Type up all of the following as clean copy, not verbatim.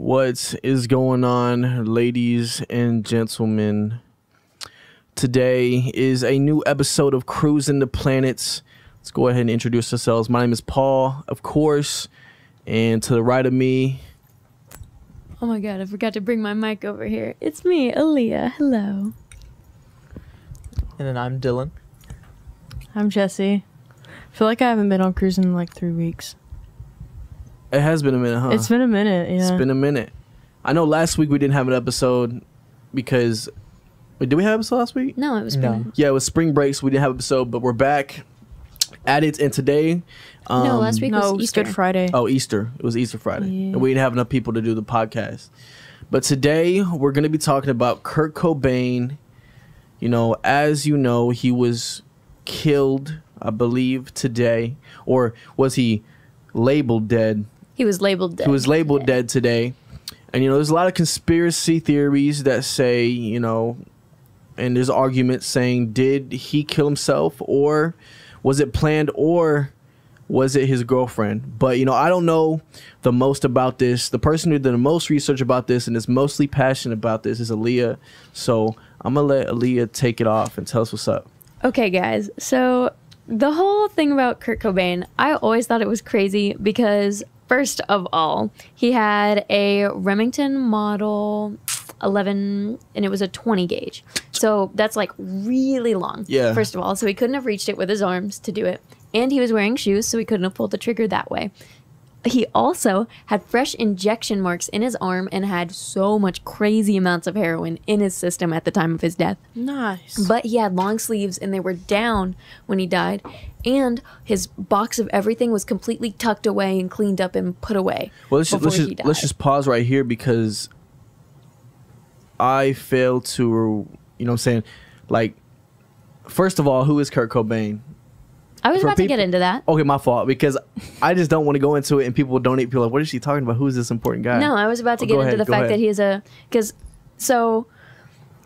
What is going on, ladies and gentlemen? Today is a new episode of Cruisin the Planets. Let's go ahead and introduce ourselves. My name is Paul, of course, and to the right of me... Oh my god, I forgot to bring my mic over here. It's me, Aaliyah. Hello. And then I'm Dylan. I'm Jesse. I feel like I haven't been on Cruisin in like 3 weeks. It has been a minute, huh? It's been a minute, yeah. It's been a minute. I know last week we didn't have an episode because... Wait, did we have an episode last week? No, it was spring. Yeah, it was spring break, so we didn't have an episode, but we're back at it, and today... no, last week was Easter. Good Friday. Oh, Easter. It was Easter Friday. Yeah. And we didn't have enough people to do the podcast. But today, we're going to be talking about Kurt Cobain. You know, as you know, he was killed, I believe, today. Or was he labeled dead? He was labeled dead. He was labeled dead today. And, you know, there's a lot of conspiracy theories that say, you know, and there's arguments saying, did he kill himself? Or was it planned? Or was it his girlfriend? But, you know, I don't know the most about this. The person who did the most research about this and is mostly passionate about this is Aaliyah. So I'm going to let Aaliyah take it off and tell us what's up. Okay, guys. So the whole thing about Kurt Cobain, I always thought it was crazy because, first of all, he had a Remington Model 11 and it was a 20 gauge. So that's like really long. Yeah. First of all, so he couldn't have reached it with his arms to do it. And he was wearing shoes, so he couldn't have pulled the trigger that way. He also had fresh injection marks in his arm and had so much crazy amounts of heroin in his system at the time of his death. Nice. But he had long sleeves and they were down when he died. And his box of everything was completely tucked away and cleaned up and put away. Well, let's let's just pause right here because I failed to, you know what I'm saying? Like, first of all, who is Kurt Cobain? I was about to get into that. Okay, my fault, because I just don't want to go into it and people donate. People are like, what is she talking about? Who is this important guy? No, I was about to get into the fact that he's a... So,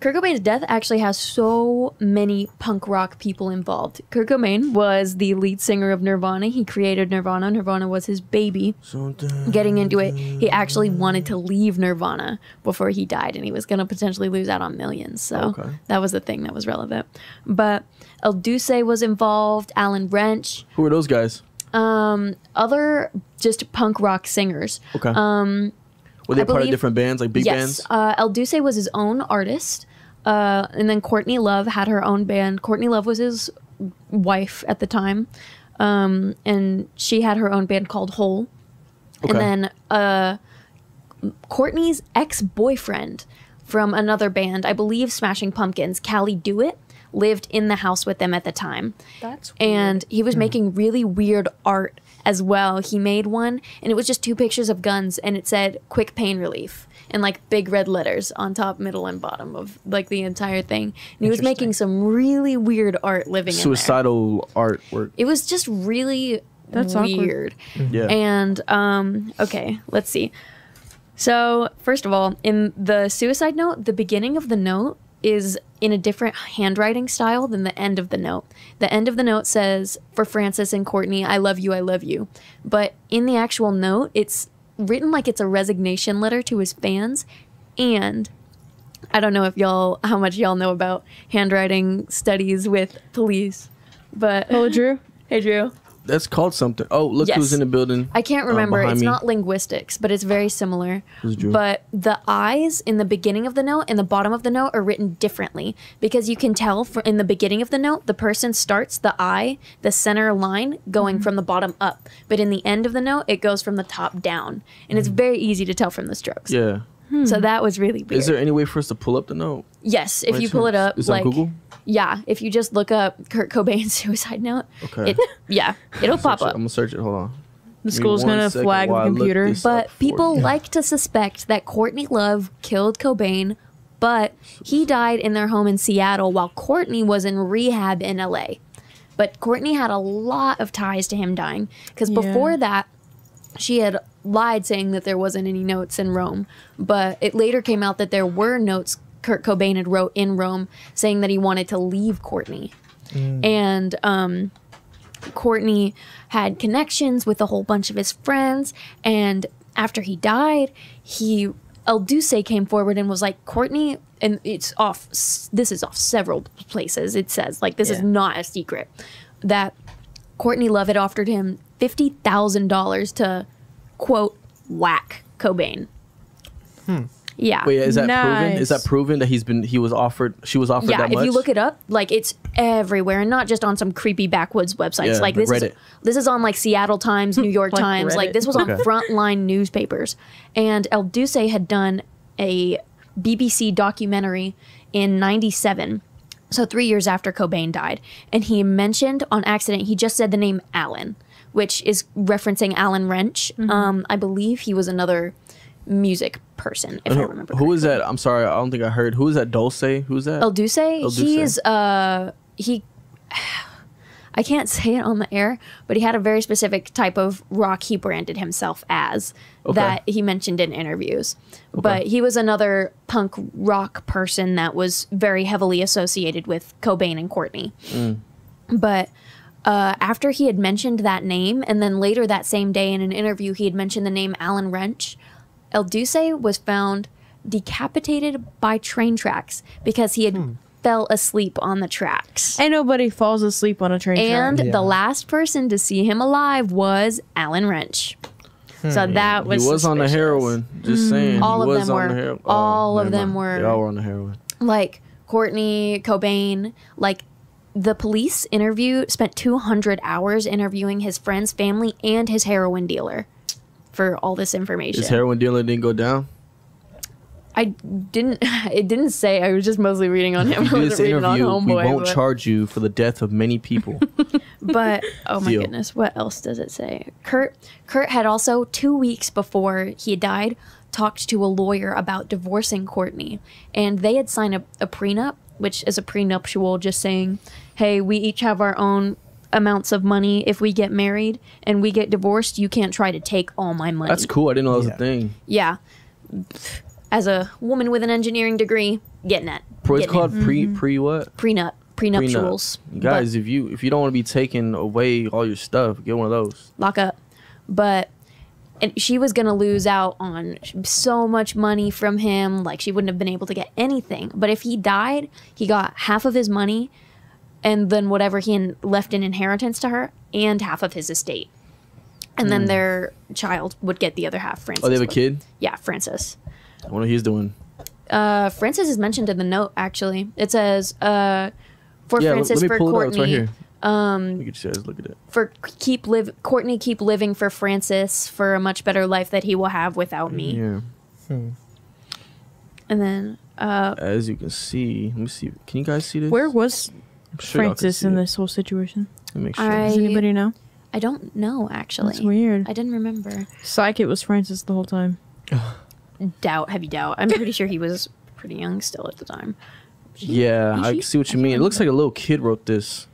Kurt Cobain's death actually has so many punk rock people involved. Kurt Cobain was the lead singer of Nirvana. He created Nirvana. Nirvana was his baby. Getting into it, he actually wanted to leave Nirvana before he died, and he was going to potentially lose out on millions. So that was the thing that was relevant. But El Duce was involved, Alan Wrench. Who are those guys? Other just punk rock singers. Okay. Were they part of different bands, like big bands? Yes. El Duce was his own artist. And then Courtney Love had her own band. Courtney Love was his wife at the time. And she had her own band called Hole. Okay. And then Courtney's ex-boyfriend from another band, I believe Smashing Pumpkins, Callie Dewitt, lived in the house with them at the time. That's weird. And he was making really weird art as well. He made one, and it was just 2 pictures of guns, and it said "quick pain relief" in like big red letters on top, middle, and bottom of like the entire thing. And he was making some really weird art living Suicidal artwork. It was just really weird. Yeah. And okay, let's see. So first of all, in the suicide note, the beginning of the note is in a different handwriting style than the end of the note. The end of the note says, "For Francis and Courtney, I love you, I love you." But in the actual note, it's written like it's a resignation letter to his fans. And I don't know if how much y'all know about handwriting studies with police, but... Hello, Drew. Hey, Drew. That's called something. Oh, look who's in the building. I can't remember. It's not linguistics, but it's very similar. But the I's in the beginning of the note and the bottom of the note are written differently because you can tell in the beginning of the note, the person starts the I, the center line, going from the bottom up. But in the end of the note, it goes from the top down. And it's very easy to tell from the strokes. Yeah. So that was really weird. Is there any way for us to pull up the note? Yes, if you pull it up. Is it on Google? Yeah, if you just look up Kurt Cobain's suicide note, it'll pop up. I'm going to search it. Hold on. The school's going to flag the computer. But people like to suspect that Courtney Love killed Cobain, but he died in their home in Seattle while Courtney was in rehab in LA. But Courtney had a lot of ties to him dying because before that, she had lied saying that there wasn't any notes in Rome. But it later came out that there were notes Kurt Cobain had wrote in Rome saying that he wanted to leave Courtney. And Courtney had connections with a whole bunch of his friends, and after he died, El Duce came forward and was like, Courtney, and this is off several places. It says, like, this is not a secret, that Courtney Love had offered him $50,000 to, quote, whack Cobain. Yeah. Wait, is that proven? Nice. Is that proven that she was offered that Yeah, much? if you look it up, like, it's everywhere, and not just on some creepy backwoods websites. Yeah, like like this is on like Seattle Times, New York Like Times. Like Reddit. this was on Okay. frontline newspapers. And El Duce had done a BBC documentary in '97, so 3 years after Cobain died, and he mentioned on accident, he just said the name Alan, which is referencing Alan Wrench. I believe he was another music person, if I remember. Who is that? I'm sorry, I don't think I heard. Who is that? Dulce? Who's that? El Duce? Duce. He's I can't say it on the air, but he had a very specific type of rock he branded himself as that he mentioned in interviews. But he was another punk rock person that was very heavily associated with Cobain and Courtney. But after he had mentioned that name, and then later that same day in an interview, he had mentioned the name Alan Wrench, El Duce was found decapitated by train tracks because he had fell asleep on the tracks. Ain't nobody falls asleep on a train And track. Yeah. the last person to see him alive was Alan Wrench. So that was He was on the suspicious. heroin. Just saying. All He of was them on the were. heroin. All of never them mind. were. They all were on the heroin. Like Courtney, Cobain, like the police spent 200 hours interviewing his friends, family, and his heroin dealer for all this information. His heroin dealer didn't go down. It didn't say. I was just mostly reading on him. I Do this wasn't reading on interview, we Homeboy. won't but- charge you for the death of many people. But oh my Deal. goodness, what else does it say? Kurt had also 2 weeks before he died talked to a lawyer about divorcing Courtney, and they had signed a prenup, which is a prenuptial, just saying, hey, we each have our own amounts of money. If we get married and we get divorced, you can't try to take all my money. That's cool. I didn't know that was Yeah. a thing. Yeah. As a woman with an engineering degree, getting it. It's Getting called it. pre what? Prenuptials. Guys, if you don't want to be taking away all your stuff, get one of those. Lock up. But and she was going to lose out on so much money from him. Like, she wouldn't have been able to get anything. But if he died, he got half of his money and then whatever he left in inheritance to her and half of his estate. And then their child would get the other half. Francis. Oh, they have a would. kid? Yeah, Francis. I wonder what he's doing. Francis is mentioned in the note, actually. It says, for Yeah, Francis, let me for pull Courtney. it up. It's right here. You can just look at it. For Courtney, keep living for Francis for a much better life that he will have without me. Yeah. And then As you can see, let me see. Can you guys see this? Where was I'm sure y'all can Francis see in it. this whole situation? Let me make sure. I Does anybody know? I don't know, actually. That's weird. I didn't remember. Psych, it was Francis the whole time. Heavy doubt. I'm pretty sure he was pretty young still at the time. Yeah, I he- see what you mean. It looks like a little kid wrote this.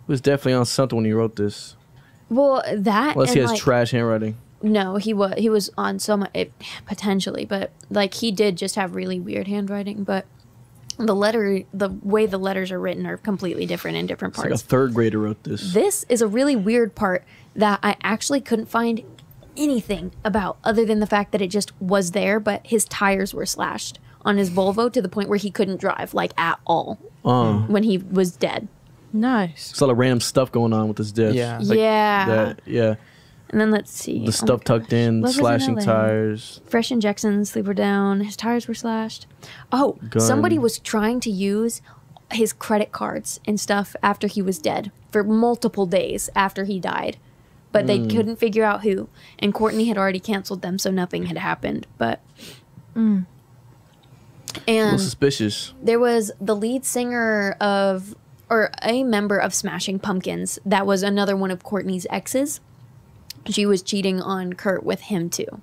He was definitely on something when he wrote this. Well, that Unless and he has like, trash handwriting. no, he was on so much potentially, but like he did just have really weird handwriting. But the way the letters are written are completely different in different It's like a parts. third grader wrote this. This is a really weird part that I actually couldn't find anything about other than the fact that it just was there, but his tires were slashed on his Volvo to the point where he couldn't drive, like, at all when he was dead. Nice. There's a lot of random stuff going on with this death. Yeah. Like Yeah. that- yeah. And then let's see. The stuff tucked in, What was slashing another? tires. Fresh injections, sleeper down, his tires were slashed. Oh, Gun. somebody was trying to use his credit cards and stuff after he was dead for multiple days after he died. But they couldn't figure out who. And Courtney had already canceled them, so nothing had happened. But A little and suspicious. there was the lead singer of, or a member of Smashing Pumpkins that was another one of Courtney's exes. She was cheating on Kurt with him too.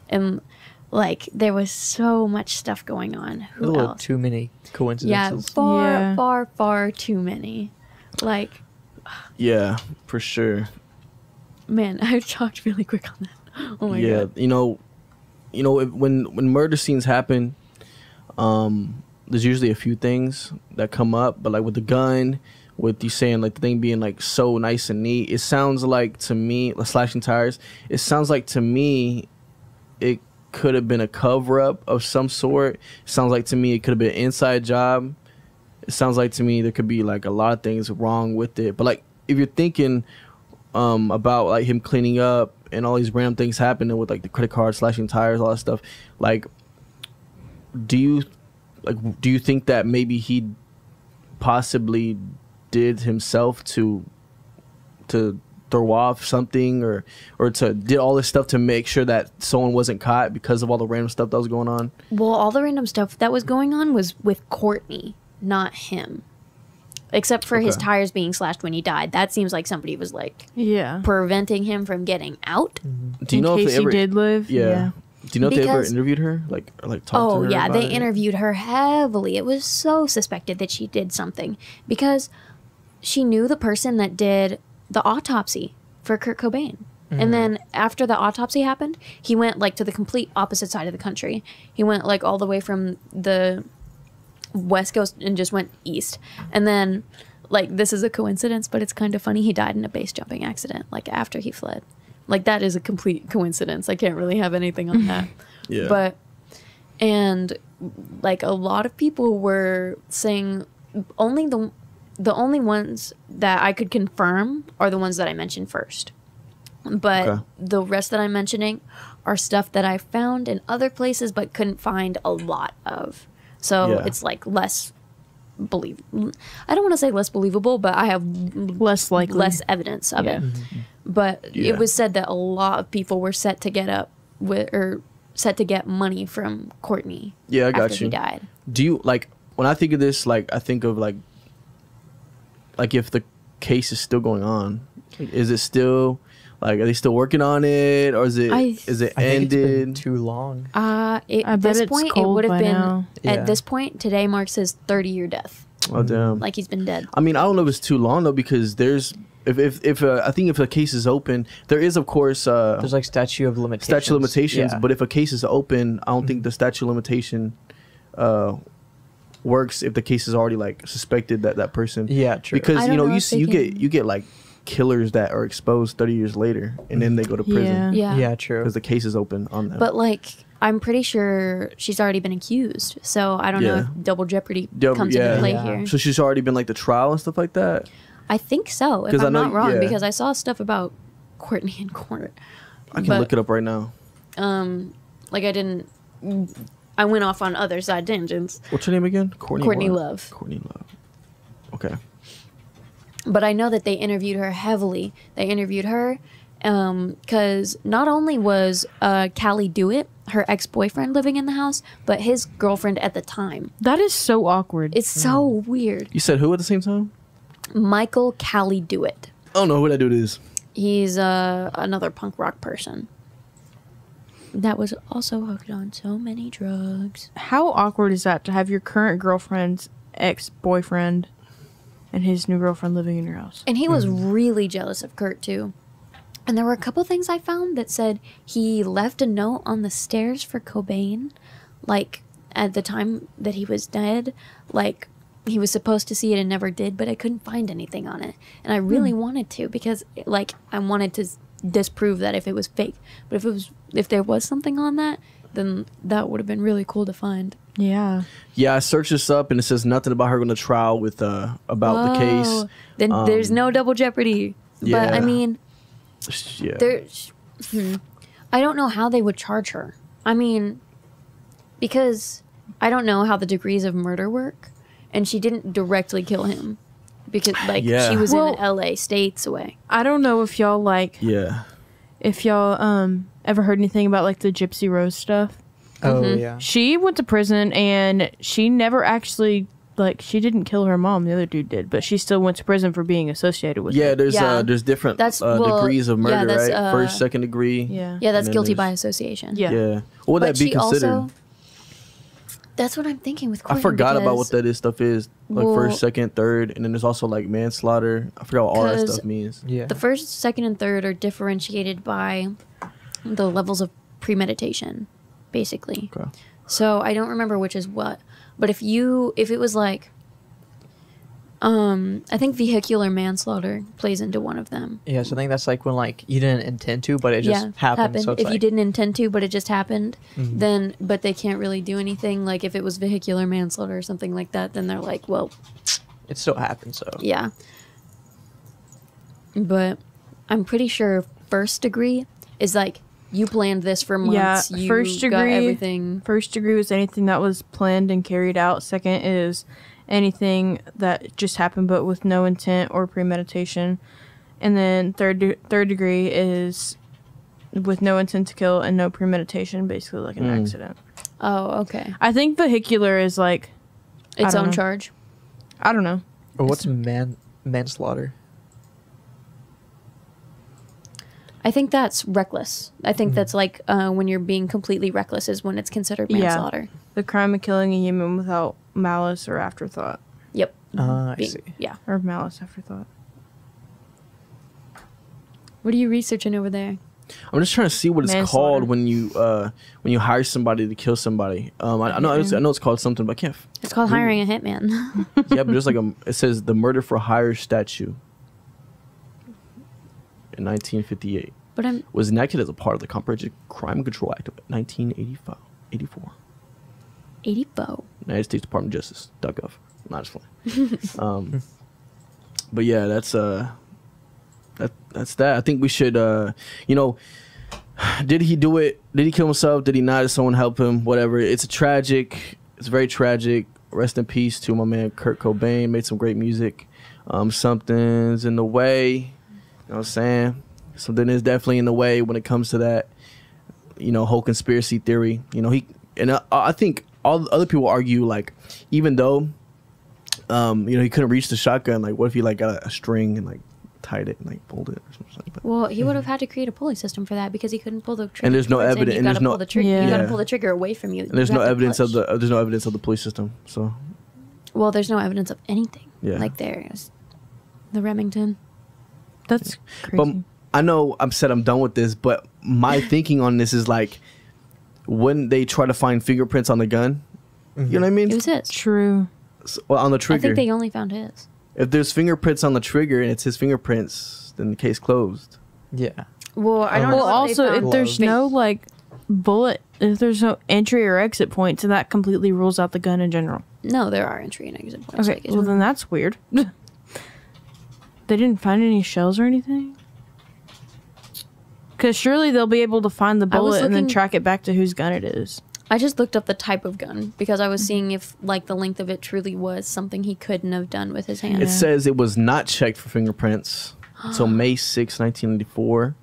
And like there was so much stuff going on. A Who little else? too many Yeah, coincidences. far too many. Like, Yeah, for sure. man, I talked really quick on that. Oh my Yeah, god. when murder scenes happen, there's usually a few things that come up, but like with the gun, with you saying like the thing being like so nice and neat, it sounds like to me, like slashing tires, it sounds like to me it could have been a cover up of some sort. It sounds like to me it could have been an inside job. It sounds like to me there could be like a lot of things wrong with it. But like if you're thinking about like him cleaning up and all these random things happening with like the credit card, slashing tires, all that stuff, like do you think that maybe he possibly did himself to throw off something or to did all this stuff to make sure that someone wasn't caught because of all the random stuff that was going on? Well, all the random stuff that was going on was with Courtney, not him. Except for his tires being slashed when he died. That seems like somebody was like preventing him from getting out. Do you know if they ever did live? Yeah. Do you know if they ever interviewed her? Like talked to her? Oh yeah, they it? interviewed her heavily. It was so suspected that she did something because she knew the person that did the autopsy for Kurt Cobain. And then after the autopsy happened, he went like to the complete opposite side of the country. He went like all the way from the West Coast and just went east. And then like this is a coincidence, but it's kind of funny. He died in a base jumping accident like after he fled. Like that is a complete coincidence. I can't really have anything on that. Yeah. But and like a lot of people were saying only the only ones that I could confirm are the ones that I mentioned first. But the rest that I'm mentioning are stuff that I found in other places but couldn't find a lot of. So it's like less believable. I don't want to say less believable, but I have less likely, less evidence of it. But it was said that a lot of people were set to get up with or set to get money from Courtney. Yeah, I got after you. He died. Do you like when I think of this? Like I think of like if the case is still going on, like, is it still like are they still working on it or is it I ended? think it's been too long. At bet this it's point, it cold would have by been now. at this point today marks his 30-year death. Oh damn! Like he's been dead. I mean, I don't know if it's too long though because there's if I think if a case is open, there is of course There's like statute of limitations. But if a case is open, I don't think the statute of limitation works if the case is already like suspected that person. Yeah, true. Because I you don't know know you if see they you get like killers that are exposed 30 years later and then they go to prison Yeah. Yeah, true. because the case is open on them. But like I'm pretty sure she's already been accused. So I don't know if double jeopardy comes into play here. So she's already been like the trial and stuff like that. I think so, if 'Cause I I'm know- not wrong, yeah. because I saw stuff about Courtney in court. I can But, look it up right now. Like I went off on other side tangents. What's her name again? Courtney what? Love. Courtney Love. Okay. But I know that they interviewed her heavily. They interviewed her because not only was Callie Dewitt, her ex-boyfriend, living in the house, but his girlfriend at the time. That is so awkward. It's so weird. You said who at the same time? Michael Callie Dewitt. I don't know who that dude is. He's another punk rock person that was also hooked on so many drugs. How awkward is that to have your current girlfriend's ex-boyfriend and his new girlfriend living in your house? And he was really jealous of Kurt too. And there were a couple things I found that said he left a note on the stairs for Cobain, like at the time that he was dead, like he was supposed to see it and never did, but I couldn't find anything on it. And I really wanted to because like I wanted to disprove that if it was fake. But if there was something on that, then that would have been really cool to find. Yeah. Yeah, I searched this up and it says nothing about her going to trial with about the case. Oh, then there's no double jeopardy. yeah. But I mean, Yeah. I don't know how they would charge her. I mean, because I don't know how the degrees of murder work, and she didn't directly kill him because like Yeah. she was Well- in LA, states away. I don't know if y'all Yeah. if y'all ever heard anything about like the Gypsy Rose stuff. Oh Mm-hmm. yeah. She went to prison and she never actually she didn't kill her mom. The other dude did, but she still went to prison for being associated with Yeah, it. there's different That's- well, degrees of murder, that's, right? First, second degree. Yeah. Yeah, that's then guilty there's- by association. Yeah. Yeah. What would But that be she considered? also. That's what I'm thinking with Courtney. I forgot about what because- that stuff is. Like Well- first, second, third, and then there's also like manslaughter. I forgot what all that 'Cause stuff means. Yeah. The first, second, and third are differentiated by the levels of premeditation, basically. Okay. So I don't remember which is what. But if it was like I think vehicular manslaughter plays into one of them. Yeah, so I think that's like when like you didn't intend to, but it just happened. So it's if like, you didn't intend to, but it just happened, Mhm. then but they can't really do anything. Like if it was vehicular manslaughter or something like that, then they're like, well, it still happened. So yeah. But I'm pretty sure first degree is like you planned this for months. Yeah, you first got degree. everything. First degree was anything that was planned and carried out. Second is anything that just happened but with no intent or premeditation. And then third degree is with no intent to kill and no premeditation, basically like an accident. Oh, okay. I think vehicular is like Its don't own know. charge. I don't know. or what's manslaughter? I think that's reckless. I think that's like when you're being completely reckless is when it's considered Yeah. manslaughter. The crime of killing a human without malice or afterthought. Yep. I see. Yeah. Or malice afterthought. What are you researching over there? I'm just trying to see what it's Manslaughter. called when you hire somebody to kill somebody. I know it's called something, but I can't. It's called hiring a hitman. Yeah, but there's like it says the murder for hire statute in 1958 But I'm was enacted as a part of the Comprehensive Crime Control Act of 1984. 84. United States Department of Justice. .gov. Not just playing. But yeah, that's that. I think we should, did he do it? Did he kill himself? Did he not? Did someone help him? Whatever. It's very tragic. Rest in peace to my man Kurt Cobain. Made some great music. Something's in the way. You know what I'm saying? Something is definitely in the way when it comes to that, whole conspiracy theory. I think all the other people argue, like, even though, he couldn't reach the shotgun, like, what if he, like, got a string and, like, tied it and, like, pulled it or something like that? Well, he would have had to create a pulley system for that because he couldn't pull the trigger. And there's no towards him. evidence- You and gotta there's no- pull the trigger. Yeah. You gotta Yeah. pull the trigger away from you. And there's You no have to evidence of push. there's no evidence of the police system, so. Well, there's no evidence of anything. Yeah. Like there's the Remington. That's crazy. But I know I'm done with this, but my thinking on this is like, when they try to find fingerprints on the gun, you know what I mean? It was his. True. On the I trigger. think they only found his. If there's fingerprints on the trigger and it's his fingerprints, then the case closed. Yeah. Well, I don't know. Well, if they also, if found there's fake- no like bullet, if there's no entry or exit points, then that completely rules out the gun in general. No, there are entry and exit points. Okay, well then that's weird. They didn't find any shells or anything? Because surely they'll be able to find the I was bullet and then looking- track it back to whose gun it is. I just looked up the type of gun because I was seeing if like the length of it truly was something he couldn't have done with his hand. It says it was not checked for fingerprints until May 6, 1994.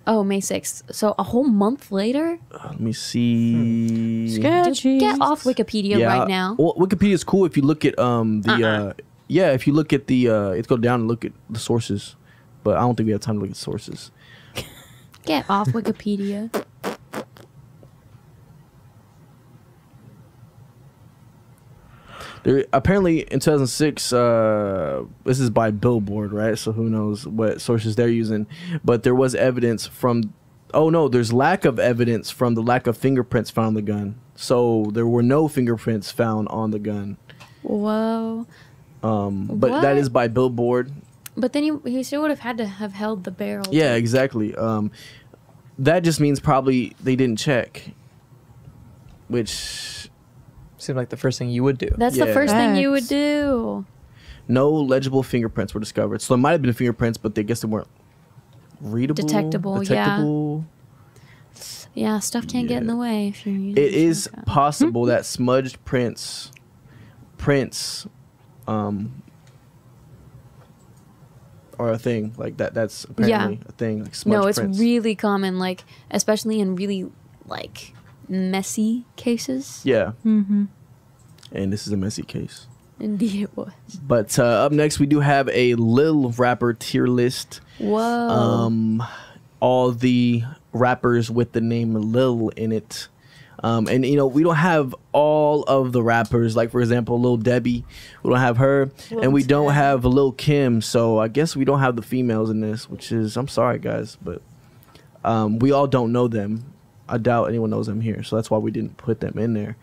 Oh, May 6th. So a whole month later? Let me see. Dude, Sketchy. get off Wikipedia right now. Well, Wikipedia is cool if you look at if you look at the it's go down and look at the sources, but I don't think we have time to look at sources. Get off Wikipedia. There apparently in 2006, this is by Billboard, right? So who knows what sources they're using? But there was evidence from. Oh no, there's lack of evidence from the lack of fingerprints found on the gun. So there were no fingerprints found on the gun. Whoa. But What? that is by Billboard. But then he still would have had to have held the barrel. Yeah, too. exactly. That just means probably they didn't check, which Seemed like the first thing you would do. That's the Yeah. first thing you would Facts. do. no legible fingerprints were discovered. So it might have been fingerprints, but they guess they weren't readable, Detectable, yeah. Yeah, stuff can't get in Yeah. the way if you're using It a is shotgun. possible that smudged prints, are a thing like that. That's apparently a thing. Like smudged No, it's prints. really common, like especially in really like messy cases. Yeah, Mm-hmm. and this is a messy case. Indeed, it was. But up next, we do have a Lil rapper tier list. Whoa. All the rappers with the name Lil in it. And we don't have all of the rappers. Like for example, Lil Debbie, we don't have her, and we don't have Lil Kim. So I guess we don't have the females in this, which is I'm sorry guys, but we all don't know them. I doubt anyone knows them here, so that's why we didn't put them in there.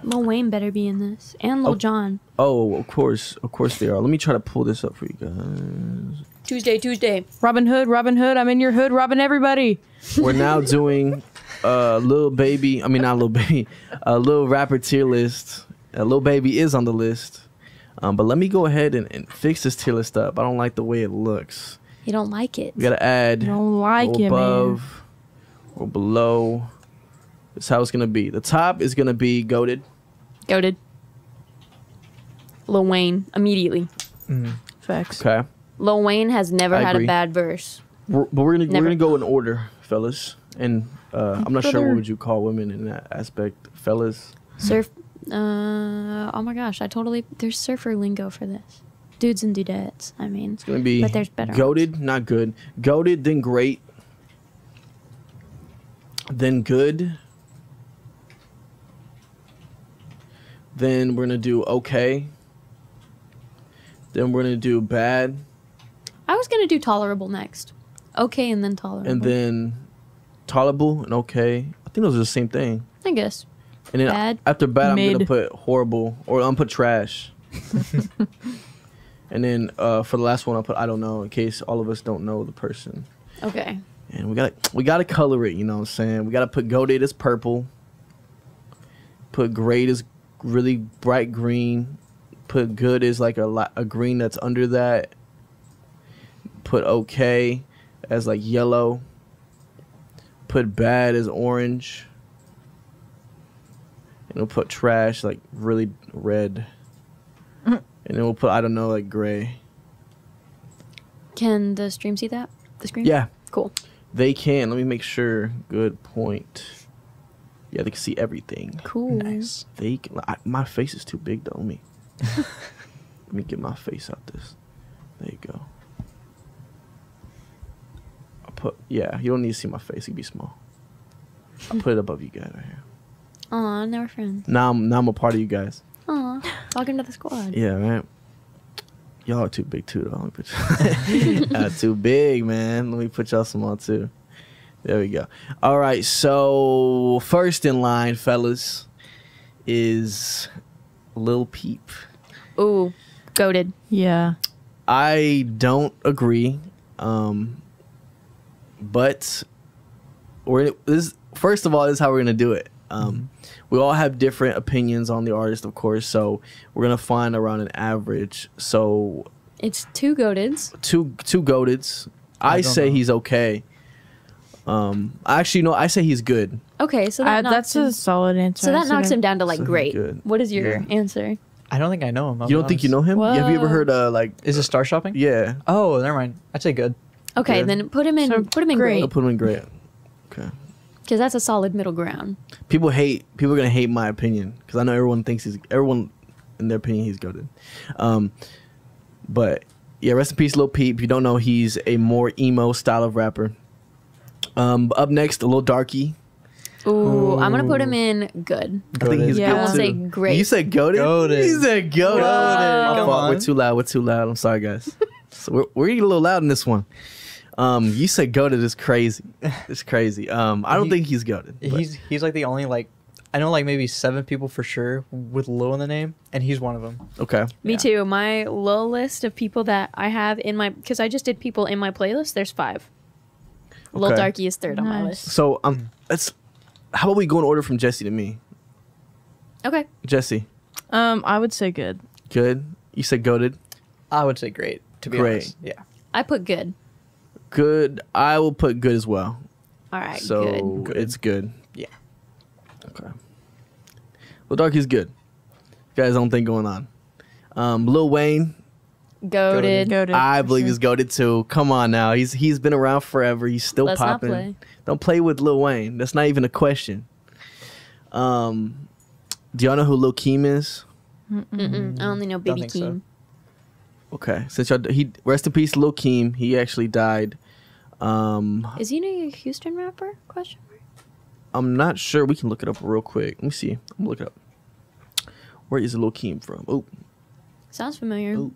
Lil Wayne better be in this, and Lil Oh. Jon. Oh, of course they are. Let me try to pull this up for you guys. Tuesday. Robin Hood, I'm in your hood, robbing everybody. We're now doing Lil Baby. I mean, not Lil Baby. Lil Rapper tier list. Lil Baby is on the list. But let me go ahead and fix this tier list up. I don't like the way it looks. You don't like it. We gotta add I don't like or it, man. above or below. That's how it's gonna be. The top is gonna be goated. Goated. Lil Wayne immediately. Facts. Okay. Lil Wayne has never I had agree. a bad verse. But we're Never. gonna go in order, fellas. And I'm not sure Brother. what would you call women in that aspect, fellas. Surf. Oh my gosh, there's surfer lingo for this. Dudes and dudettes. I mean, It's gonna be but there's better. goated, not good. Goated, then great, then good. Then we're gonna do okay. Then we're gonna do bad, I was gonna do tolerable next. Okay, and then tolerable. and then tolerable and okay. I think those are the same thing. I guess. And then Bad. after bad, I'm gonna Mid. put horrible, or I'm put trash. And then for the last one, I'll put I don't know, in case all of us don't know the person. Okay. And we gotta color it. You know what I'm saying? We gotta put goated as purple. Put great as really bright green. Put good as like a green that's under that. Put okay as like yellow. Put bad as orange. And we'll put trash like really red. And then we'll put I don't know like gray. Can the stream see that? The screen? Yeah, Cool. they can. Let me make sure. Good point. Yeah, they can see everything. Cool. Nice. They can, my face is too big though. Let me get my face out this. There you go. Yeah, you don't need to see my face. It can be small. I'll put it above you guys right here. Aw, now we're friends. Now I'm a part of you guys. Aw, welcome to the squad. Yeah, man. Y'all are too big too though. Let me put y'all too big, man. Let me put y'all small too. There we go. All right, so first in line, fellas, is Lil Peep. Ooh, goated. Yeah. I don't agree, but first of all, this is how we're gonna do it. We all have different opinions on the artist, of course, so we're gonna find around an average. So It's two goateds. two goateds. I don't say know. he's okay. Actually, no, I say he's good. Okay, so that That's a solid answer. so that knocks him down to So like he's great. good. What is your Yeah. answer? I don't think I know him. I'll You be don't think you honest. know him? Have you ever Whoa. heard like? Is it Star Shopping? Yeah, Oh, never mind. I'd say good. Okay, Yeah. then put him in. So put him in great. I'll great put him in great. Okay. because that's a solid middle ground. People are gonna hate my opinion because I know everyone in their opinion he's goated. But yeah, rest in peace, Lil Peep. If you don't know, he's a more emo style of rapper. Up next, a Lil Darky. Ooh, I'm gonna put him in good. I think he's Yeah. good I won't too. say great. You said goated. Goated. You said goated. My Come fault. on. We're too loud. We're too loud. I'm sorry, guys. So we're getting a little loud in this one. You said goated is crazy. It's crazy. I don't think he's goated. but- He's like the only like I know like maybe 7 people for sure with Lil in the name, and he's one of them. okay. Me Yeah. too. My low list of people that I have in my because I just did people in my playlist. There's 5. Lil Okay. Darky is third on my Nice. list. So how about we go in order from Jesse to me? Okay. Jesse, I would say good. good. You said goated. I would say great. To be Great. honest, yeah. I put good. Good. I will put good as well. All right. So good. it's good. Yeah. Okay. Lil Darky's good. You guys don't think going on. Lil Wayne, Goated. Goated. I for believe sure. he's goated too. Come on now. He's been around forever. He's still Let's not popping. play. Don't play with Lil Wayne. That's not even a question. Do y'all know who Lil Keem is? Mm-mm. I only know Don't Baby think so. Keem. Okay. Since he rest in peace, Lil Keem. He actually died. Is he a Houston rapper? Question mark. I'm not sure. We can look it up real quick. Let me see. I'm gonna look it up. Where is Lil Keem from? Oh, Sounds familiar. oh,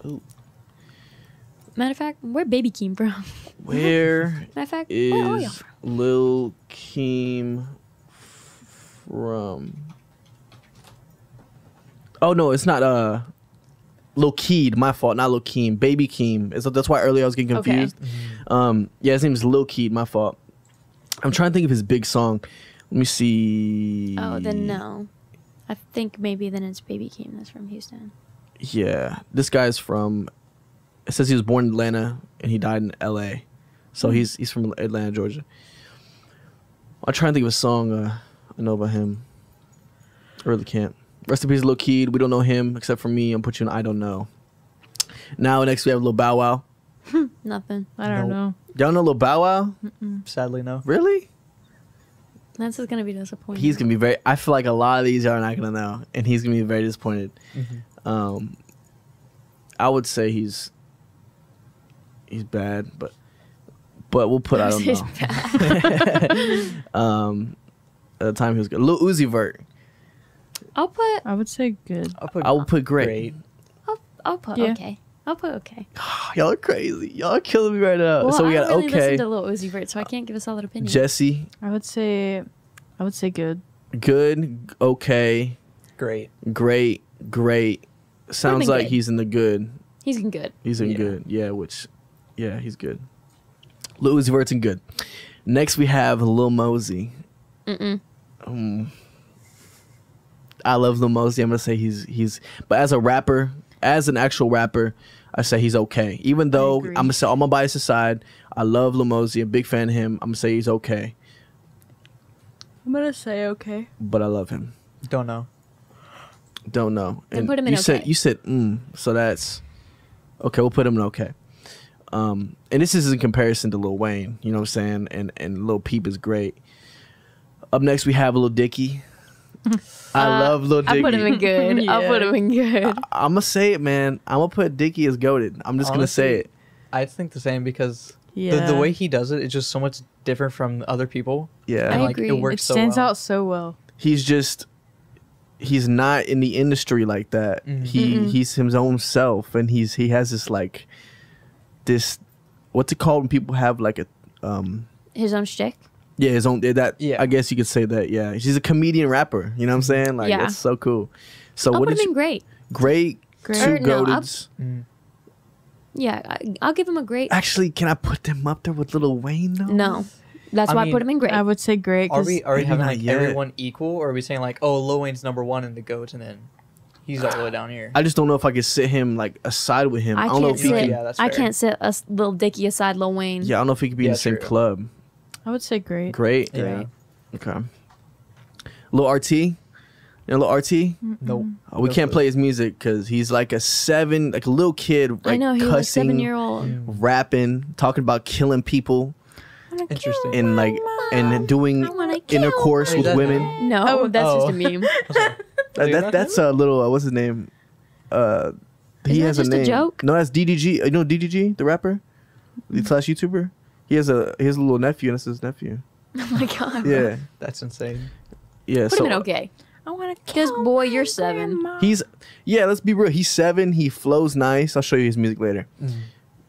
oh. Matter of fact, where Baby Keem from? Where Matter of fact, where are y'all is from? Lil Keem from. Oh no, it's not Lil Keed. My fault, not Lil Keem. Baby Keem. That's why earlier I was getting Okay. confused. Yeah, his name is Lil Keed. My fault. I'm trying to think of his big song. Let me see. Oh, then no. I think maybe then it's Baby Keem that's from Houston. Yeah, this guy's from. It says he was born in Atlanta and he died in L.A. So he's from Atlanta, Georgia. I'm trying to think of a song I know about him. I really can't. Rest in peace, Lil Keed. We don't know him except for me. I'm put you in I don't know. Now next we have Lil Bow Wow. Nothing. I don't Nope. know. Y'all know Lil Bow Wow? Sadly, no. Really? That's just gonna be disappointing. He's gonna be very. I feel like a lot of these y'all are not gonna know, and he's gonna be very disappointed. I would say he's bad, but we'll put I don't know. At the time he was good. Lil Uzi Vert. I would say good. I would put great. I'll put Yeah. okay. I'll put okay. Y'all are crazy. Y'all are killing me right now. Well, So we I got don't really okay. listen to Lil Uzi Vert, so I can't give a solid opinion. Jesse, I would say good. good, okay, Great. great. Sounds in like good. he's in the good. He's in good. He's in Yeah. good. Yeah, he's good. Lil Uzi Vert's in good. Next we have Lil Mosey. I love Lil Mosey. I'm gonna say he's but as a rapper, as an actual rapper, I say he's okay. Even though I'm agree. gonna say all my bias aside, I love Lil Mosey, a big fan of him. I'm gonna say he's okay. I'm gonna say okay. But I love him. Don't know. Don't know. Then put him in you said okay. you said so that's okay, we'll put him in okay. And this is in comparison to Lil Wayne, you know what I'm saying? And Lil Peep is great. Up next we have Lil Dicky. I love Lil Dicky. I'll put him in good. I'll Yeah. put him in good. I'm gonna say it, man. I'm gonna put Dicky as goated. I'm just gonna say Honestly, it. I think the same because Yeah. the way he does it is just so much different from other people. Yeah, And I like agree. it It works so stands well. out so well. he's not in the industry like that. He's his own self, and he has this what's it called when people have like a His own shtick. yeah, his own that. Yeah. I guess you could say that. Yeah, he's a comedian rapper. You know what I'm saying? Like Yeah. that's so cool. So I'll what put did him in great. great Great. two Or no, I'll- goateds? Yeah, I'll give him a great. Actually, can I put them up there with Lil Wayne though? No, that's I why I mean, put him in great. I would say great. Are 'cause we Maybe having not like yet. everyone equal, or are we saying like, oh, Lil Wayne's number one in the GOAT, and then he's all the way down here? I just don't know if I could sit him like aside with him. I I don't know can't if he sit. can. Yeah, that's I fair. can't sit Lil Dicky aside Lil Wayne. Yeah, I don't know if he could be in Yeah, the same true. club. I would say great. Great. Yeah. Okay. Lil RT. You know Lil RT? Nope. We No can't clue. play his music because he's like a little kid, like I know he was a cussing, 7-year-old. rapping, talking about killing people, Interesting. and like and doing wanna kill intercourse my with mom. women. No, Oh. that's Oh. just a meme. That's a little what's his name? He Isn't that has a just a name. joke? No, that's DDG. You know DDG, the rapper, slash YouTuber. He has a little nephew, and it's his nephew. Oh my god. Yeah, That's insane. yeah. Put so him in okay. I want to Because boy, you're 7. he's let's be real. He's 7. He flows nice. I'll show you his music later.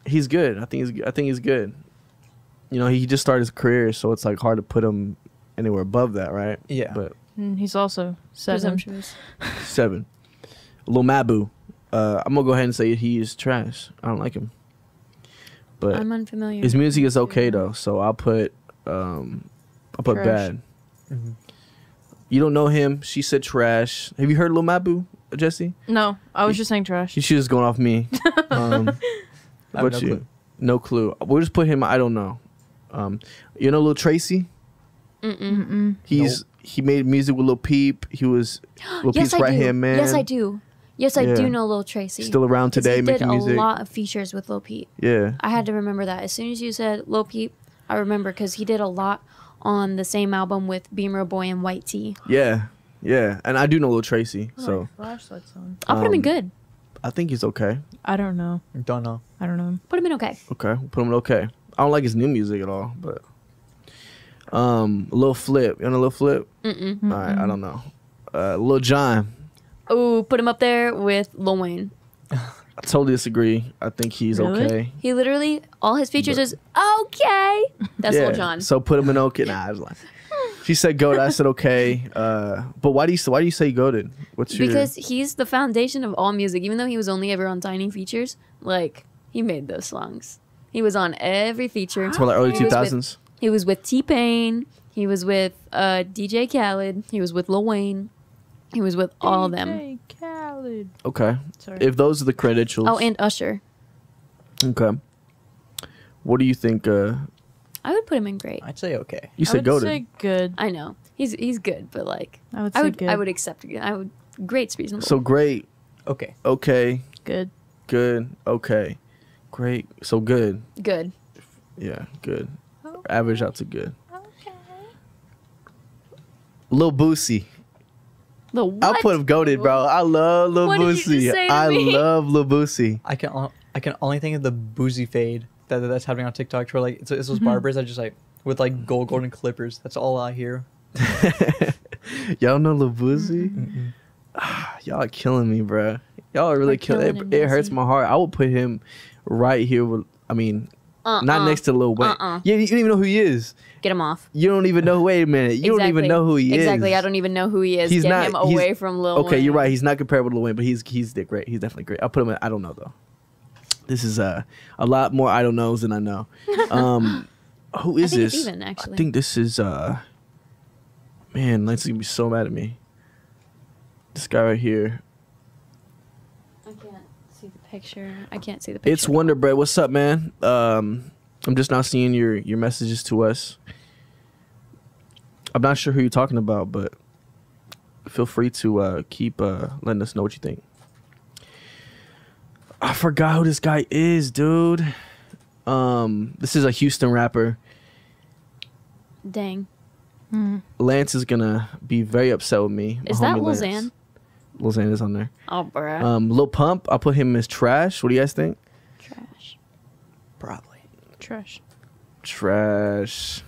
He's good. I think he's good. You know, he just started his career, so it's like hard to put him anywhere above that, right? Yeah. But He's also 7. Presumptuous. 7. Lil Mabu. I'm gonna go ahead and say he is trash. I don't like him. But I'm unfamiliar. his music is okay though, so I'll put Trash. bad. Mm-hmm. You don't know him. She said trash. Have you heard Lil Mabu, Jesse? No, I was just saying trash. She just going off me. I have But no you? clue. No clue. We'll just put him. I don't know. You know Lil Tracy? He made music with Lil Peep. He was Lil Yes, Peep's I right do. hand man. Yes, I do. Yes, I Yeah. do know Lil Tracy. Still around 'Cause today he making did music. a lot of features with Lil Peep. Yeah. I had to remember that. As soon as you said Lil Peep, I remember because he did a lot on the same album with Beam Real Boy and White Tee. Yeah. Yeah. And I do know Lil Tracy, so flashlights on. I'll put him in good. I think he's okay. I don't know. Don't know. I don't know. Put him in okay. Okay. We'll put him in okay. I don't like his new music at all, but Lil Flip. You know Lil Flip? All right, I don't know. Lil Jon. Ooh, put him up there with Lil Wayne. I totally disagree. I think he's Really? okay. He literally, all his features is okay. That's Lil Jon. So put him in okay. Nah, I was like, She said goat. I said okay. But why do you say goated? What's your? Because he's the foundation of all music. Even though he was only ever on Tiny Features, like he made those songs. He was on every feature. It's more like early He was with- 2000s. He was with T-Pain. He was with DJ Khaled. He was with Lil Wayne. He was with all of them. DJ Khaled. Okay. Sorry. If those are the credentials. Oh, and Usher. Okay. What do you think? I would put him in great. I'd say okay. You I said would goated. say good. I know he's good, but like I would say good. I would accept it. I would great's reasonable. So great. Okay. Okay. Good. Good. Okay. Great. So good. good. Yeah. Good. Average out to good. Lil Boosie. The what? I put him goated, bro. I love Lil What did you just Boosie. say to I me? love Lil Boosie. I can only think of the boozy fade that's happening on TikTok where like it's those barbers that just like with like golden clippers. That's all I hear. Y'all know Lil Boosie? Mm-mm. Y'all are killing me, bro. Y'all are really We're killing killing it. him, It hurts Boosie. my heart. I would put him right here with. I mean, not next to Lil Wayne. Yeah, you don't even know who he is. Get him off. You don't even know. Wait a minute. You don't even know who he is. Exactly. I don't even know who he is. He's Get not- him he's- away from Lil Okay, Wayne. you're right. He's not comparable to Lil Wayne, but he's great. He's definitely great. I'll put him in. I don't know though. This is a lot more I don't knows than I know. Who is I think this? it's even, actually. I think this is man, Lance's gonna be so mad at me. This guy right here. I can't see the picture. I can't see the picture. It's Wonder Bread. What's up, man? I'm just now seeing your messages to us. I'm not sure who you're talking about, but feel free to keep letting us know what you think. I forgot who this guy is, dude. This is a Houston rapper. Dang. Lance is gonna be very upset with me. My Is that homie Lil Lance. Xan? Lil Xan is on there. Oh, bruh. Lil Pump, I'll put him as trash. What do you guys think? Trash. Probably. Trash. Trash.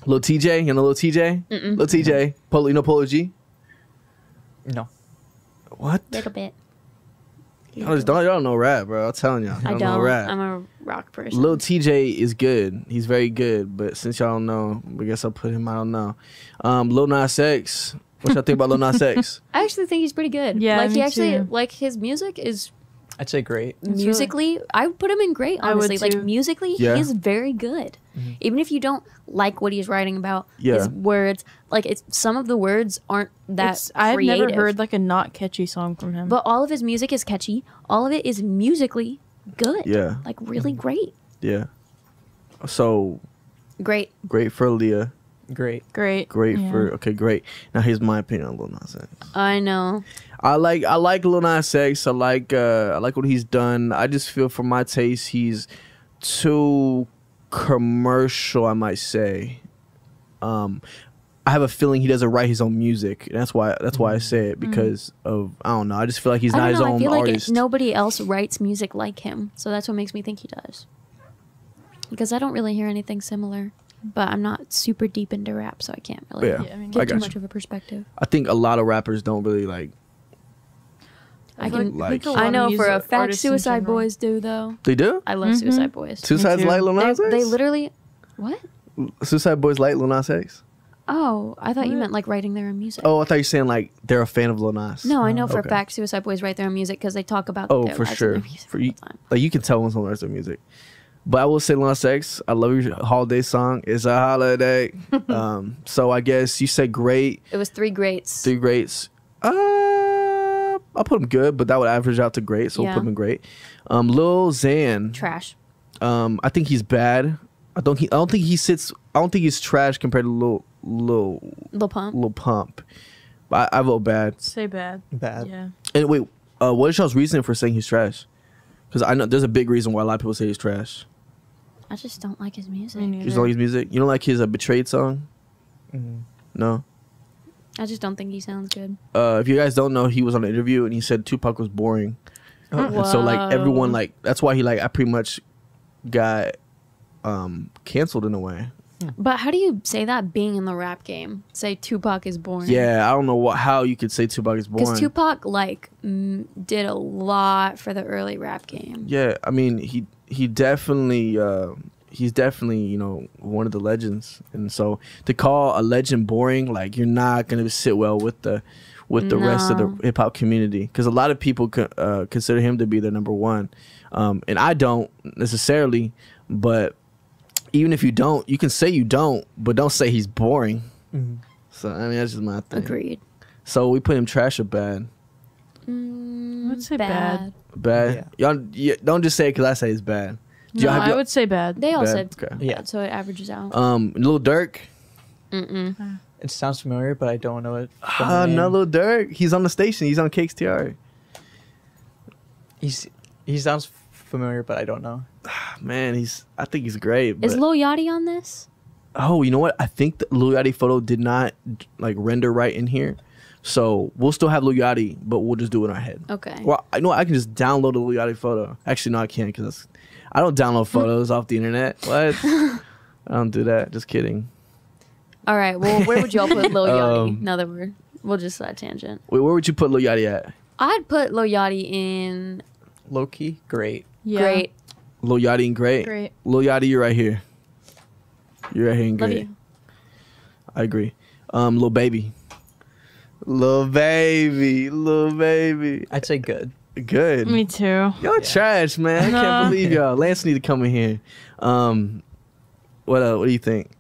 Lil TJ, you know Lil TJ? Lil TJ. Polo, you know Polo G? No. What? Little bit. Y'all don't know rap, bro. I'm telling y'all. I Y'all don't. know rap. I'm a rock person. Lil TJ is good. He's very good. But since y'all don't know, I guess I'll put him. I don't know. Lil Nas X. What y'all think about Lil Nas X? I actually think he's pretty good. Yeah, like me he actually too. like his music is I'd say great. musically. I would put him in great. I would Honestly, like too. musically, Yeah. he's very good. Even if you don't like what he's writing about, Yeah. his words, like it's some of the words aren't that I've creative. never heard like a not catchy song from him. But all of his music is catchy. All of it is musically good. Yeah. Like really great. Yeah. So Great. great for Aaliyah. Great. great. Great Yeah. for great. Now here's my opinion on Lil Nas X. I know. I like Lil Nas X. I like what he's done. I just feel for my taste he's too commercial, I might say. I have a feeling he doesn't write his own music. That's why I say it because of I don't know. I just feel like he's I not don't his know. I own feel like artist. nobody else writes music like him. So that's what makes me think he does. Because I don't really hear anything similar. But I'm not super deep into rap, so I can't really Yeah, I mean, I get got too you. much of a perspective. I think a lot of rappers don't really like. I feel can. like- a lot I of know for a music fact artists in Suicide general. Boys do though. They do. I love Suicide Boys. Suicide's too. like Lil Nas X. They literally. What? Suicide Boys like Lil Nas X. Oh, I thought you What? meant like writing their own music. Oh, I thought you were saying like they're a fan of Lil Nas. No, I know for okay. a fact Suicide Boys write their own music because they talk about Oh, their for lives and sure. their music For all you, the time. like you can tell when someone writes their music. But I will say Lil Nas X, I love your holiday song. It's a holiday. So I guess you said great, It was three greats. 3 greats. I'll put him good, but that would average out to great, so we'll Yeah. put him in great. Lil Xan, Trash. I think he's bad. I don't think he's trash compared to Lil Pump. Lil Pump. But I vote bad. Say bad. Bad. Yeah. And wait, what is y'all's reason for saying he's trash? Because I know there's a big reason why a lot of people say he's trash. I just don't like his music. Me You neither. just don't like his music. You don't like his Betrayed song? Mhm. No. I just don't think he sounds good. If you guys don't know, he was on an interview and he said Tupac was boring. And so like everyone Whoa. like that's why he I pretty much got canceled in a way. But how do you say that being in the rap game? Say Tupac is boring. Yeah, I don't know how you could say Tupac is boring. Because Tupac did a lot for the early rap game. Yeah, I mean he definitely he's definitely, you know, one of the legends. And so to call a legend boring, like, you're not gonna sit well with the rest of the No. hip hop community, because a lot of people consider him to be their number one, and I don't necessarily. But even if you don't, you can say you don't, but don't say he's boring. Mhm. So I mean, that's just my thing. Agreed. So we put him trash or bad? Mm, I would say bad. Bad. Y'all don't just say it because I say it's bad. Do No, y'all have I y'all- would say bad. They all Bad? said Okay. Yeah. bad, so it averages out. Lil Durk. It sounds familiar, but I don't know it. from the No, name. Lil Durk. He's on the station. He's on Cakes TR. He sounds familiar, but I don't know. Man, I think he's great. Is But, Lil Yachty on this? oh, you know what? I think the Lil Yachty photo did not like render right in here, so we'll still have Lil Yachty, but we'll just do it in our head. Okay. Well, I know I can just download a Lil Yachty photo. Actually, no, I can't because I don't download photos off the internet. What? I don't do that. Just kidding. All right. Well, where would y'all put Lil Yachty? Um, Now that we'll just side tangent. Wait, where would you put Lil Yachty at? I'd put Lil Yachty in Low key, great. Yeah. great. Lil Yachty and great. Great. Lil Yachty, you're right here. You're right here and Love great. you. I agree. Lil Baby. Lil Baby. I'd say good. Good. Me too. Y'all trash, man. I can't No. believe y'all. Lance need to come in here. What do you think?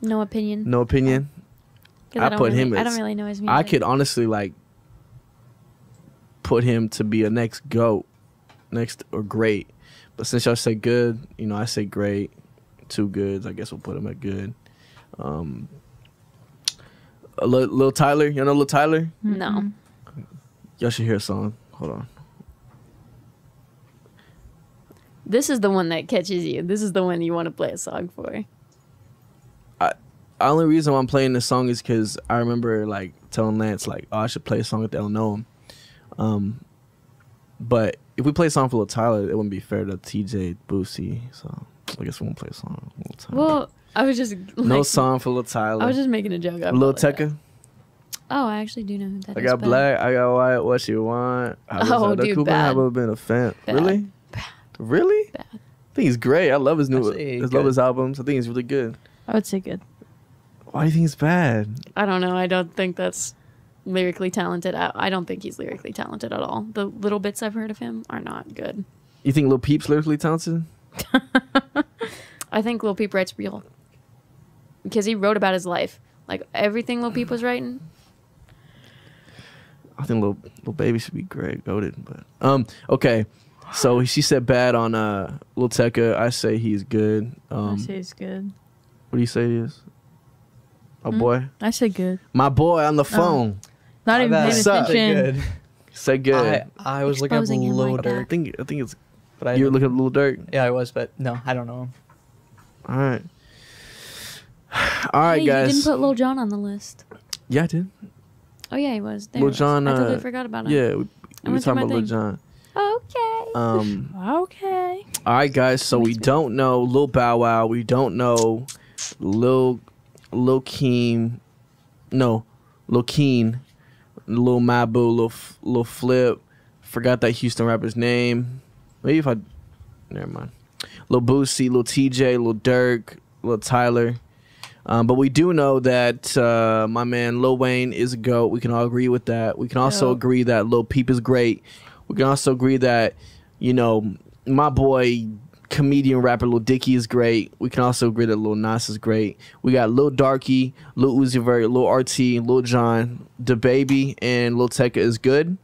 No opinion. No opinion? 'Cause I don't put really, him I as- don't really know his music. I could honestly like put him to be a next GOAT, next or great. But since y'all say good, you know, I say great. Two goods, I guess we'll put him at good. Lil Tyler, you know Lil Tyler? No. Y'all should hear a song. Hold on. This is the one that catches you. This is the one you want to play a song for. The only reason why I'm playing this song is because I remember like telling Lance like, oh, I should play a song if they don't know him. But if we play a song for Lil Tyler, it wouldn't be fair to TJ Boosie. So I guess we won't play a song. For Lil Tyler. Well, I was just like, No song for Lil Tyler. I was just making a joke. I Lil apologize. Tecca. Oh, I actually do know who that I is. got but- black. I got white. What you want? Oh, dude, Cobain bad. have been a fan. Bad. Really? Really? Bad. I think he's great. I love his new. I say I love good. his albums. I think he's really good. I would say good. Why do you think he's bad? I don't know. I don't think that's lyrically talented. I don't think he's lyrically talented at all. The little bits I've heard of him are not good. You think Lil Peep's lyrically talented? I think Lil Peep writes real. Because he wrote about his life. Like, everything Lil Peep was writing. I think Lil Baby should be great, goated. But okay, so she said bad on Lil Tecca. I say he's good. I say it's good. What do you say he is? My boy, I say good. my boy on the phone. Not even paying What's up? attention. Good. Say good. I was looking at Exposing him Lil like that. I think it's. but I You're don't- looking at Lil Durk. Yeah, I was, but no, I don't know him. All right. All right, Hey, guys. you didn't put Lil Jon on the list. Yeah, I did. Oh, yeah, he was. There Lil he was. Jon, I totally forgot about him. Yeah, we I were went through talking my about Lil thing. Jon. Okay. Okay. All right, guys. So we don't know Lil Bow Wow. We don't know Lil Keem. No, Lil Keen, Lil Mabu, Lil Flip. Forgot that Houston rapper's name. Maybe if I. Never mind. Lil Boosie, Lil TJ, Lil Durk, Lil Tyler. But we do know that my man Lil Wayne is a GOAT. We can all agree with that. We can also Yep. agree that Lil Peep is great. We can also agree that, you know, my boy comedian rapper Lil Dicky is great. We can also agree that Lil Nas is great. We got Lil Darky, Lil Uzi Vert, Lil RT, Lil Jon, DaBaby, and Lil Tecca is good.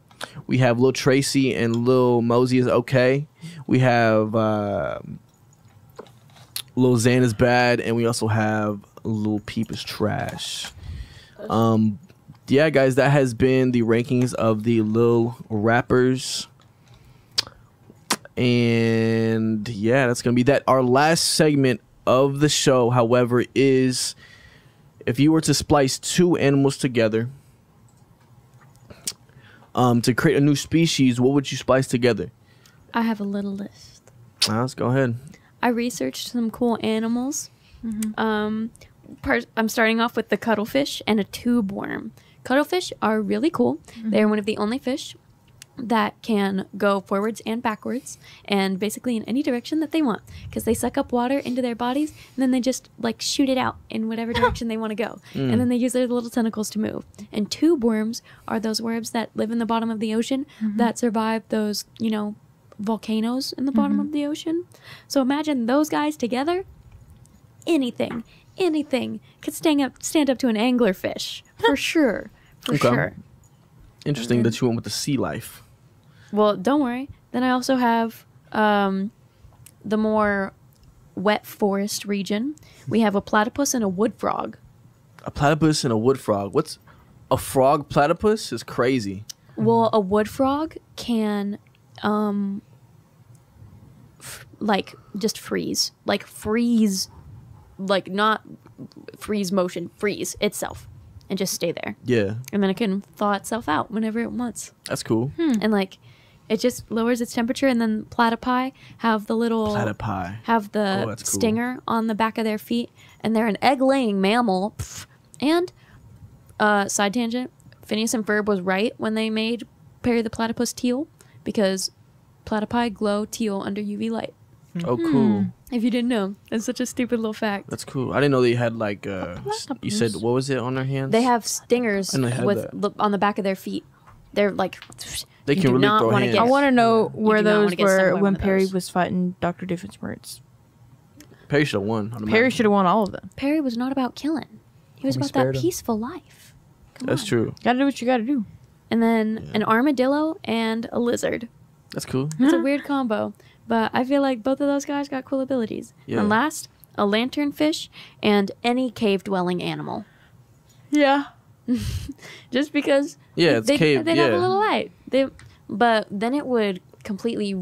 We have Lil Tracy and Lil Mosey is okay. We have Lil Xan is bad, and we also have Lil Peep is trash. Yeah, guys, that has been the rankings of the Lil rappers. And yeah, that's gonna be that. Our last segment of the show, however, is if you were to splice two animals together to create a new species, what would you splice together? I have a little list. Let's go ahead. I researched some cool animals. I'm starting off with the cuttlefish and a tube worm. Cuttlefish are really cool. They're one of the only fish that can go forwards and backwards and basically in any direction that they want because they suck up water into their bodies and then they just like shoot it out in whatever direction they want to go. And then they use their little tentacles to move. And tube worms are those worms that live in the bottom of the ocean that survive those, you know, volcanoes in the bottom of the ocean. So imagine those guys together. Anything could stand up to an anglerfish for sure. For sure. Interesting that you went with the sea life. Well, don't worry. Then I also have the more wet forest region. We have a platypus and a wood frog. A platypus and a wood frog. What's a frog platypus? Is crazy. Well, a wood frog can like just freeze. Like freeze, like not freeze motion, freeze itself and just stay there. Yeah, And then it can thaw itself out whenever it wants. that's cool. And like it just lowers its temperature and then platypi have the little Platypi. have the that's cool. stinger on the back of their feet and they're an egg-laying mammal. And side tangent, Phineas and Ferb was right when they made Perry the Platypus teal because platypi glow teal under UV light. Oh, cool. If you didn't know, it's such a stupid little fact. That's cool. I didn't know they had like. You said what was it on their hands? They have stingers I didn't know they had with that. on the back of their feet. They're like They you can do really not throw wanna hands. get- I want to know You where do not those wanna get stung by were one when of Perry those. was fighting Dr. Doofenshmirtz. Perry should have won. Perry should have won all of them. Perry was not about killing. He was Homie about spared that him. peaceful life. Come That's on. true. Gotta do what you gotta do. And then an armadillo and a lizard. That's cool. It's a weird combo, but I feel like both of those guys got cool abilities. Yeah. And last, a lanternfish and any cave-dwelling animal. Yeah. Just because Yeah, it's they'd cave. have a Yeah. little light. But then it would completely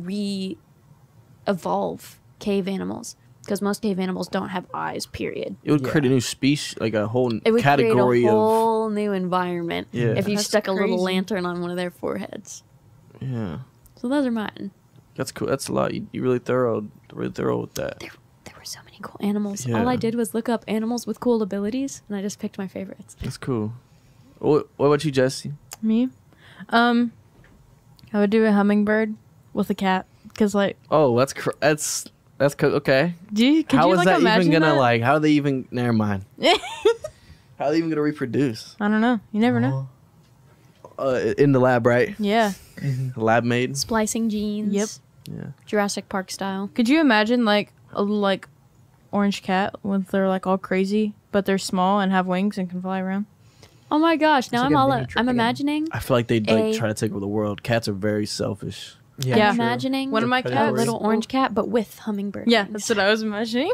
re-evolve cave animals because most cave animals don't have eyes, period. It would create a Yeah. new species, like a whole It would category create a of. whole new environment Yeah. if you That's stuck a little crazy. lantern on one of their foreheads. Yeah, So those are mine. that's cool. That's a lot. You really thorough with that. There were so many cool animals. Yeah. All I did was look up animals with cool abilities, and I just picked my favorites. That's cool. What about you, Jesse? Me? I would do a hummingbird with a cat. Cause like, Oh, that's okay. could How you is like that imagine even gonna that? like? How are they even? Never mind. How are they even gonna reproduce? I don't know. You never know. In the lab, right? Yeah. Lab made. Splicing genes. Yep. Yeah. Jurassic Park style. Could you imagine like a like orange cat with they're like all crazy, but they're small and have wings and can fly around? Oh my gosh! Now like I'm a all mini I'm dragon. imagining. I feel like they'd like A- try to take over the world. Cats are very selfish. Yeah. I'm imagining One of my a cats- little orange cat, but with hummingbird. Yeah, wings. that's what I was imagining.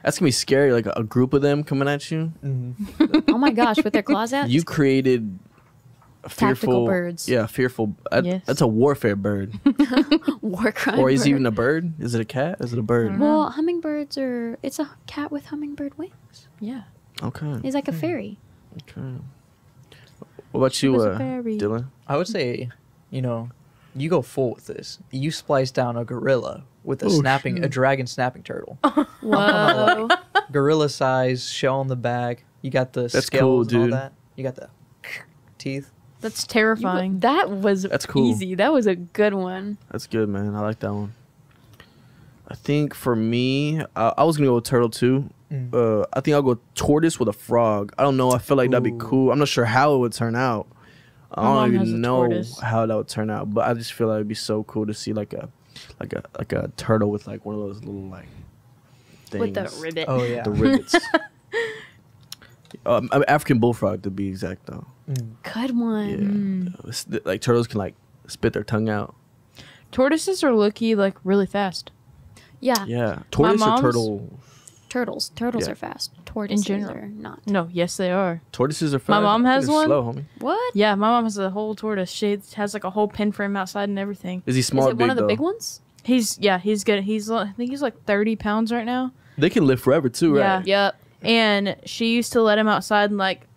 That's gonna be scary. Like a group of them coming at you. Oh my gosh! With their claws out. You created a fearful birds. Yeah, fearful. Yes. That's a warfare bird. War crime. Or is bird. it even a bird? Is it a cat? Is it a bird? Well, hummingbirds are. It's a cat with hummingbird wings. Yeah. Okay. He's like a fairy. Okay. What about you, was a fairy. Dylan? I would say, you go full with this. You splice down a gorilla with a a dragon snapping turtle. Whoa! Gorilla size, shell on the back. You got the That's scales cool, and dude. all that. You got the teeth. That's terrifying. That was That's cool. easy. That was a good one. That's good, man. I like that one. I think for me, I was gonna go with turtle too. I think I'll go tortoise with a frog. I don't know. I feel like that'd be Ooh. cool. I'm not sure how it would turn out. I My mom don't has a even know tortoise. how that would turn out. But I just feel like it'd be so cool to see like a turtle with like one of those little like things. With the ribbit. Oh yeah. The rivets. African bullfrog to be exact though. Good one. Yeah. Like turtles can like spit their tongue out. Tortoises are looky like really fast. Yeah. Yeah. Tortoise or mom's- turtle? Turtles Yeah. are fast. Tortoises general. are not. No, yes they are. Tortoises are fast. My mom I think has they're one. Slow, homie. What? Yeah, my mom has a whole tortoise. She has like a whole pin frame outside and everything. Is he small Is or it big one of the though? big ones? He's good. I think he's like 30 pounds right now. They can live forever too, Yeah. right? Yep. And she used to let him outside and like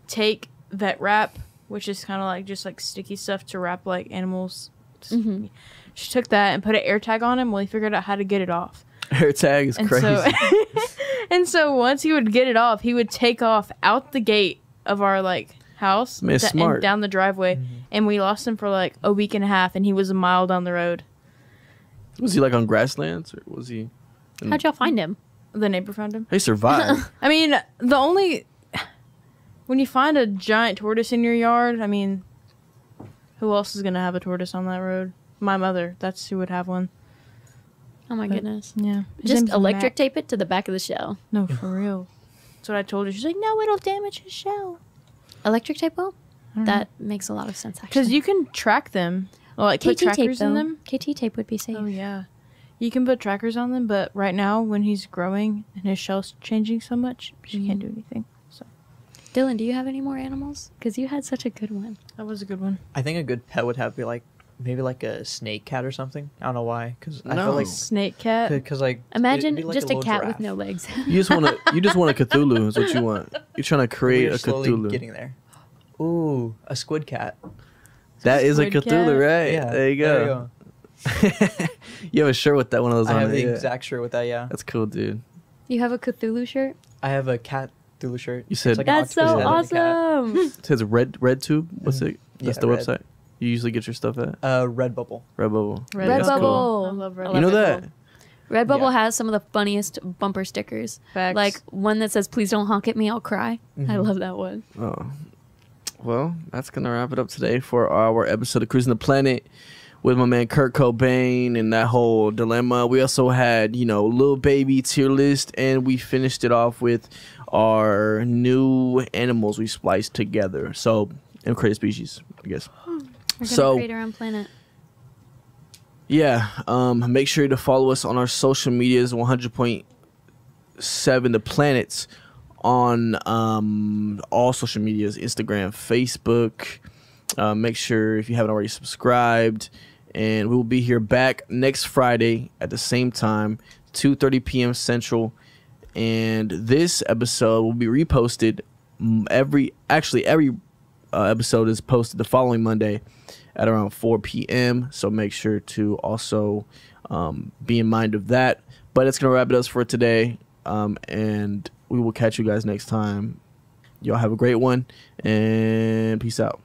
take vet wrap, which is kind of like just like sticky stuff to wrap like animals. Mm-hmm. She took that and put an air tag on him while he figured out how to get it off. Air tag is And crazy. so and so once he would get it off, he would take off out the gate of our like house Man, and smart. down the driveway, and we lost him for like a week and a half, and he was a mile down the road. Was he like on grasslands or was he? How'd y'all find him? The neighbor found him. He survived. I mean, when you find a giant tortoise in your yard, I mean, who else is gonna have a tortoise on that road? My mother. That's who would have one. Oh my goodness. Yeah. His Just name's electric Mac. tape it to the back of the shell. No, for real. That's what I told her. She's like, no, it'll damage his shell. Electric tape will? That makes a lot of sense, actually. Because you can track them. Well, like put KT tape, trackers in though. them. KT tape would be safe. Oh, yeah. You can put trackers on them, but right now, when he's growing and his shell's changing so much, she can't do anything. So Dylan, do you have any more animals? Because you had such a good one. that was a good one. I think a good pet would have to be like maybe like a snake cat or something. I don't know why, because I No. feel like Snake cat. because like Imagine it'd be like just a little cat giraffe. with no legs. You just want a Cthulhu is what you want. You're trying to create We're a slowly Cthulhu. getting there. Ooh, a squid cat. That is a Squid Cthulhu, cat? right? Yeah, There you go. You have a shirt with that one of those I on have it. the Yeah. exact shirt with that. Yeah, That's cool, dude. You have a Cthulhu shirt? I have a cat Cthulhu shirt. You said- It's like an That's so octopus head and a cat. awesome. It says Red Tube. What's it? That's Yeah, the Red. website. You usually get your stuff at Redbubble. Redbubble. Redbubble. That's cool. I love I Redbubble. love You know Redbubble. that? Redbubble Yeah. has some of the funniest bumper stickers. Facts. Like one that says, "Please don't honk at me, I'll cry." I love that one. Oh. Well, that's going to wrap it up today for our episode of Cruising the Planet with my man Kurt Cobain and that whole dilemma. We also had, Lil Baby tier list, and we finished it off with our new animals we spliced together. So, and create a species, I guess. We're gonna So- create our own planet. Yeah, make sure to follow us on our social medias, 100.7 The Planets on all social medias, Instagram, Facebook. Make sure if you haven't already subscribed, and we will be here back next Friday at the same time, 2:30 p.m. Central. And this episode will be reposted every episode is posted the following Monday at around 4 p.m. So make sure to also be in mind of that. But it's going to wrap it up for today. And we will catch you guys next time. Y'all have a great one, and peace out.